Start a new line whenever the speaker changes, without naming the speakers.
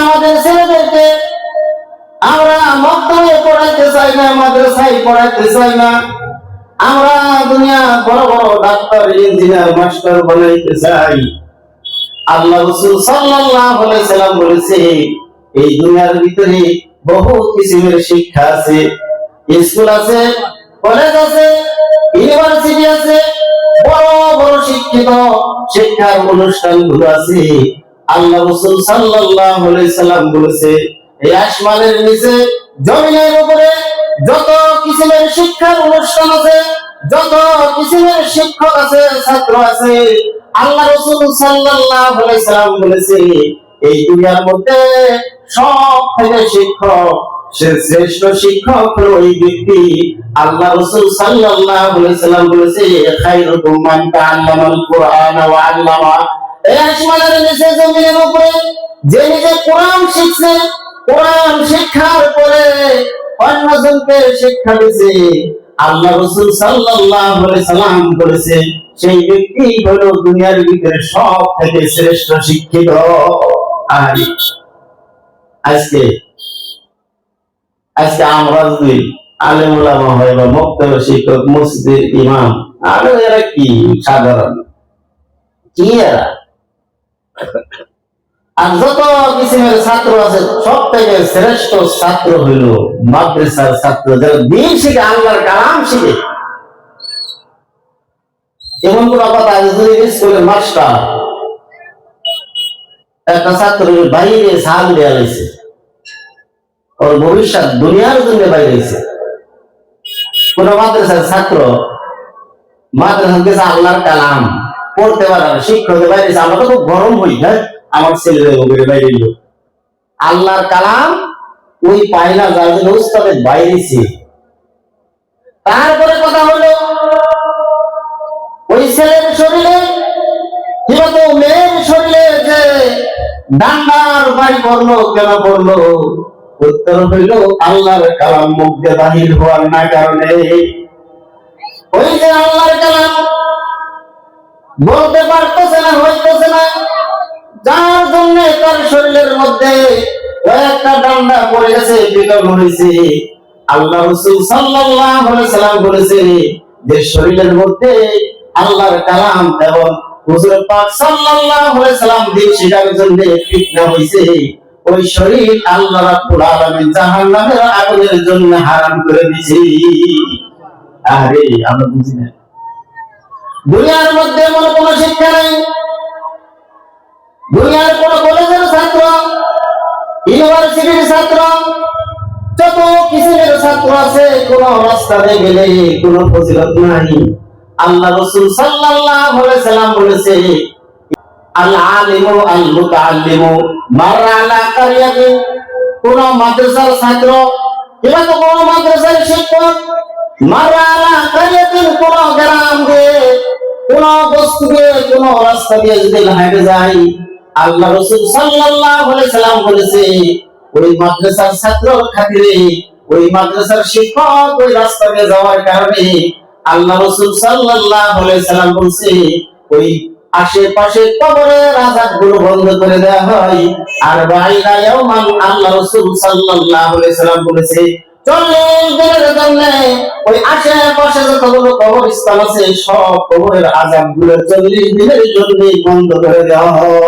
আমাদের ছেলেদেরকে আমরা মক্তবে পড়াইতে চাই না, মাদ্রাসায় পড়াইতে চাই না, আমরা দুনিয়া বড় বড় ডাক্তার ইঞ্জিনিয়ার মাস্টার বানাইতে চাই। আল্লাহ রাসূল সাল্লাল্লাহু আলাইহি ওয়াসাল্লাম বলেছে এই দুনিয়ার ভিতরে বহু কিসিমের শিক্ষা আছে, স্কুল আছে, কলেজ আছে, ইউনিভার্সিটি আছে, বড় বড় শিক্ষিত শিক্ষার অনুষ্ঠানগুলো আছে। আল্লাহ রাসূল সাল্লাল্লাহু আলাইহি ওয়াসাল্লাম বলেছে এই আসমানের নিচে জমিনের উপরে যত কিসিমের শিক্ষার অনুষ্ঠান আছে, যত কিসিমের শিক্ষক আছে, ছাত্র আছে, আল্লাহ রাসূল সাল্লাল্লাহু আলাইহি ওয়াসাল্লাম বলেছে এই দুনিয়ার মধ্যে সব থেকে শিক্ষক, শ্রেষ্ঠ শিক্ষক হলো ওই ব্যক্তি। আল্লাহ রাসূল সাল্লাল্লাহু আলাইহি ওয়াসাল্লাম বলেছে খায়রুকুম মান তাআল্লামাল কুরআন ওয়া আল্লামা। এই আসমানের নিচে জমিনের উপরে যে নিজে কোরআন শিখছে, কোরআন শিক্ষার পরে অন্যজনকে শিক্ষা দিয়েছে, আল্লাহ রাসূল সাল্লাল্লাহু আলাইহি ওয়াসাল্লাম বলেছে সেই ব্যক্তি হলো দুনিয়ার ভিতরে সব থেকে শ্রেষ্ঠ শিক্ষিত। আর আজকে আমরা যদি আলেম ওলামা হয় বা মক্তবের শিক্ষক, মসজিদের ইমাম, আর এরা কি সাধারণ, কি এরা? আর যত কিসিমের ছাত্র আছে সব থেকে শ্রেষ্ঠ ছাত্র হইল মাদ্রাসার ছাত্র, যারা দিন শিখে, আল্লাহর কালাম শিখে। এমন কোন কথা আছে যদি স্কুলের মাস্টার একটা ছাত্রের বাইরে সাল দেওয়া হয়েছে, ওর ভবিষ্যৎ দুনিয়ার জন্য বাইরে হয়েছে, কোন মাদ্রাসার ছাত্র মাদ্রাসা গেছে আল্লাহর কালাম পড়তে পারে না, শিক্ষকের বাইরে, আমরা তো খুব গরম হই, হ্যাঁ আমার ছেলেদের বাইরে আল্লাহর কালাম ওই পায়না যার জন্য উস্তাদের বাইরেছে। তারপরে কথা হলো ওই ছেলের শরীরে কিংবা তো মেয়ের শরীরে যে ডান্ডার বাড়ি পড়লো, কেন পড়লো? উত্তর হইল আল্লাহর কালাম মুখ দিয়ে বাহির হওয়ার না কারণে। ওই যে আল্লাহর কালাম বলতে পারতেছে না, হইতেছে না, যার জন্য তার শরীরের মধ্যে একটা ডান্ডা পড়ে গেছে, বিকল হয়েছে। আল্লাহ রাসূল সাল্লাল্লাহু আলাইহি ওয়াসাল্লাম বলেছে যে শরীরের মধ্যে আল্লাহর কালাম এবং হুজুর পাক সাল্লাল্লাহু আলাইহি ওয়াসাল্লাম দিন শিখার জন্য ফিতনা হইছে, ওই শরীর আল্লাহ রাব্বুল আলামিন জাহান্নামের আগুনের জন্য হারাম করে দিয়েছে। আরে আমরা বুঝি না, দুনিয়ার মধ্যে এমন কোন শিক্ষা নাই, দুনিয়ার কোন কলেজের ছাত্র, ইউনিভার্সিটির ছাত্র, যত কিসিমের ছাত্র আছে, কোন রাস্তাতে গেলে কোন ফজিলত নাই। আল্লাহ রাসূল সাল্লাল্লাহু আলাইহি ওয়াসাল্লাম বলেছে আল আলিমু আল মুতাআল্লিমু মাররা আলা কারিয়াতিন, কোন মাদ্রাসার ছাত্র কিংবা কোন মাদ্রাসার শিক্ষক মাররা আলা কারিয়াতিন, কোন গ্রাম দিয়ে, কোন বস্তি দিয়ে, কোন রাস্তা দিয়ে যদি হেঁটে যায়, আল্লাহ রাসূল সাল্লাল্লাহু আলাইহি ওয়াসাল্লাম বলেছে ওই মাদ্রাসার ছাত্রর খাতিরে, ওই মাদ্রাসার শিক্ষক ওই রাস্তা দিয়ে যাওয়ার কারণে আল্লাহ রাসূল সাল্লাল্লাহু আলাইহি ওয়াসাল্লাম বলেছে ওই আশেপাশে কবরের আযাবগুলো বন্ধ করে দেওয়া হয়। আর বাইনা ইয়াওমান, আল্লাহ রাসূল সাল্লাল্লাহু আলাইহি ওয়াসাল্লাম বলেছে 40 দিনের জন্য ওই আশেপাশে যতগুলো কবরস্থান আছে সব কবরের আযাবগুলো 40 দিনের জন্য বন্ধ করে দেওয়া হয়।